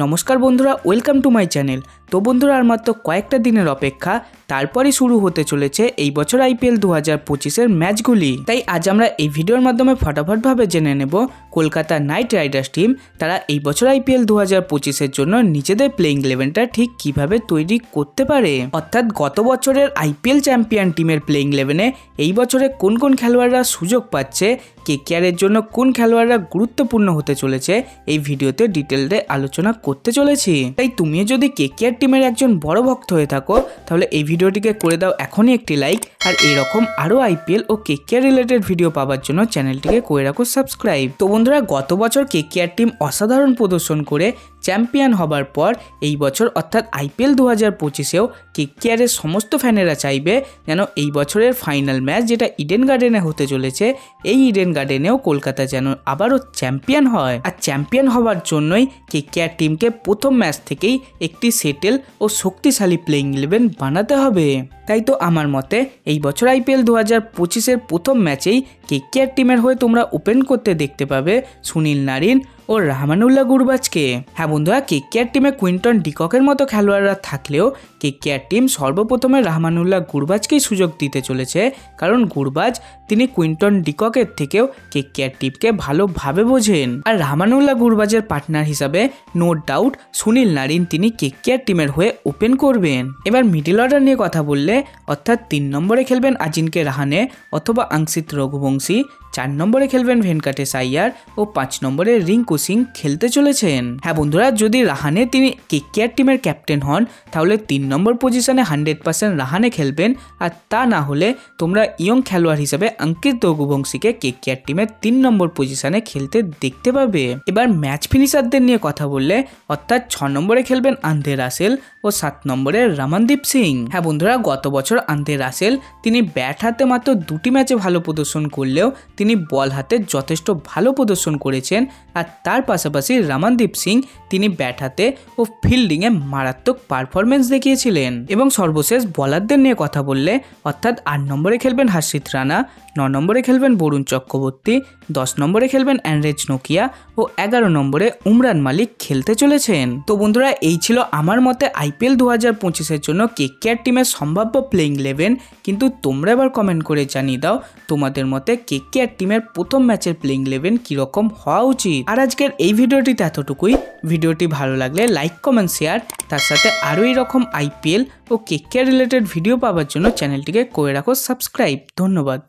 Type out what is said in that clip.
नमस्कार बंधुरा welcome to my channel. तो बंधुरा और मात्र कयेकटा दिनेर अपेक्षा तारपरই शुरू होते चलेছে এই বছর আইপিএল 2025 এর ম্যাচগুলি। তাই আজ আমরা এই ভিডিওর মাধ্যমে ফটাফট ভাবে জেনে নেব কলকাতা নাইট রাইডার্স টিম তারা এই বছর আইপিএল 2025 এর জন্য নিজেদের প্লেইং 11টা ঠিক কিভাবে তৈরি করতে পারে, অর্থাৎ গত বছরের আইপিএল চ্যাম্পিয়ন টিমের প্লেইং 11 এ এই বছরে কোন কোন খেলোয়াড়রা সুযোগ পাচ্ছে, কেকেআরের জন্য কোন খেলোয়াড়রা গুরুত্বপূর্ণ হতে চলেছে এই ভিডিওতে ডিটেইলে আলোচনা করতে চলেছি। তাই তুমিও যদি কেকেআর টিমের একজন বড় ভক্ত হয়ে থাকো তাহলে এই ভিডিওটিকে করে দাও এখনই একটি লাইক, আর এরকম আরো আইপিএল ও কেকেআর রিলেটেড ভিডিও পাওয়ার জন্য চ্যানেলটিকে করে রাখো সাবস্ক্রাইব। তো বন্ধুরা, গত বছর কেকেআর টিম অসাধারণ প্রদর্শন করে চ্যাম্পিয়ন হবার পর এই বছর অর্থাৎ আইপিএল 2025এও কেকেআরের সমস্ত ফ্যানেরা চাইবে যেন এই বছরের ফাইনাল ম্যাচ যেটা ইডেন গার্ডেনে হতে চলেছে, এই ইডেন গার্ডেনেও কলকাতা যেন আবারও চ্যাম্পিয়ন হয়। আর চ্যাম্পিয়ন হওয়ার জন্যই কেকেআর টিমকে প্রথম ম্যাচ থেকেই একটি সেটেল ও শক্তিশালী প্লেইং 11 বানাতে হবে। তাই তো আমার মতে এই বছর আইপিএল 2025-এর প্রথম ম্যাচেই কেকেআর টিমের হয়ে তোমরা ওপেন করতে দেখতে পাবে সুনীল নারিন ও রহমানুল্লাহ গুরবাজকে। হ্যাঁ বন্ধুরা, কেকেআর টিমে কুইন্টন ডিককের মতো খেলোয়াড়রা থাকলেও কেকেআর টিম সর্বপ্রথমে রহমানুল্লাহ গুরবাজকেই সুযোগ দিতে চলেছে, কারণ গুরবাজ তিনি কুইন্টন ডিককের থেকেও কেকেআর টিমকে ভালোভাবে বোঝেন। আর রহমানুল্লাহ গুরবাজের পার্টনার হিসাবে নো ডাউট সুনীল নারিন তিনি কেকেআর টিমের হয়ে ওপেন করবেন। এবার মিডল অর্ডার নিয়ে কথা বললে অর্থাৎ 3 নম্বরে খেলবেন আজিনকে রাহানে অথবা আংশিত রঘুবংশী, 4 নম্বরে খেলবেন ভেঙ্কটেশ আইয়ার ও 5 নম্বরে রিঙ্কু সিং খেলতে চলেছেন। হ্যাঁ বন্ধুরা, যদি রাহানে তিনি কেকেআর টিমের ক্যাপ্টেন হন তাহলে 3 নম্বর পজিশনে 100% রাহানে খেলবেন, আর তা না হলে তোমরা ইয়ং খেলোয়াড় হিসেবে অঙ্কিত রঘুবংশীকে কেকেআর টিমের 3 নম্বর পজিশনে খেলতে দেখতে পাবে। এবার ম্যাচ ফিনিশারদের নিয়ে কথা বললে অর্থাৎ 6 নম্বরে খেলবেন আন্দ্রে রাসেল ও 7 নম্বরে রমনদীপ সিং। হ্যাঁ বন্ধুরা, গত বছর আন্দ্রে রাসেল তিনি ব্যাট হাতে মাত্র 2টি ম্যাচে ভালো প্রদর্শন করলেও তিনি বল হাতে যথেষ্ট ভালো প্রদর্শন করেছেন, আর তার পাশাপাশি রমনদীপ সিং তিনি ব্যাট হাতে ও ফিল্ডিংয়ে মারাত্মক পারফরমেন্স দেখিয়েছিলেন। এবং সর্বশেষ বোলারদের নিয়ে কথা বললে অর্থাৎ 8 নম্বরে খেলবেন হর্ষিত রানা, 9 নম্বরে খেলবেন বরুণ চক্রবর্তী, 10 নম্বরে খেলবেন অ্যান্ড্রেজ নোকিয়া ও 11 নম্বরে উমরান মালিক খেলতে চলেছেন। তো বন্ধুরা, এই ছিল আমার মতে আইপিএল 2025-এর জন্য কেকেআর টিমের সম্ভাব্য প্লেইং 11। কিন্তু তোমরা এবার কমেন্ট করে জানিয়ে দাও তোমাদের মতে কেকেআর টিমের প্রথম ম্যাচের প্লেইং 11 কিরকম হওয়া উচিত। আর আজকের এই ভিডিওটিতে এতটুকুই। ভিডিওটি ভালো লাগলে লাইক, কমেন্ট, শেয়ার, তার সাথে আরও এইরকম আইপিএল ও কেকেআর রিলেটেড ভিডিও পাওয়ার জন্য চ্যানেলটিকে করে রাখো সাবস্ক্রাইব। ধন্যবাদ।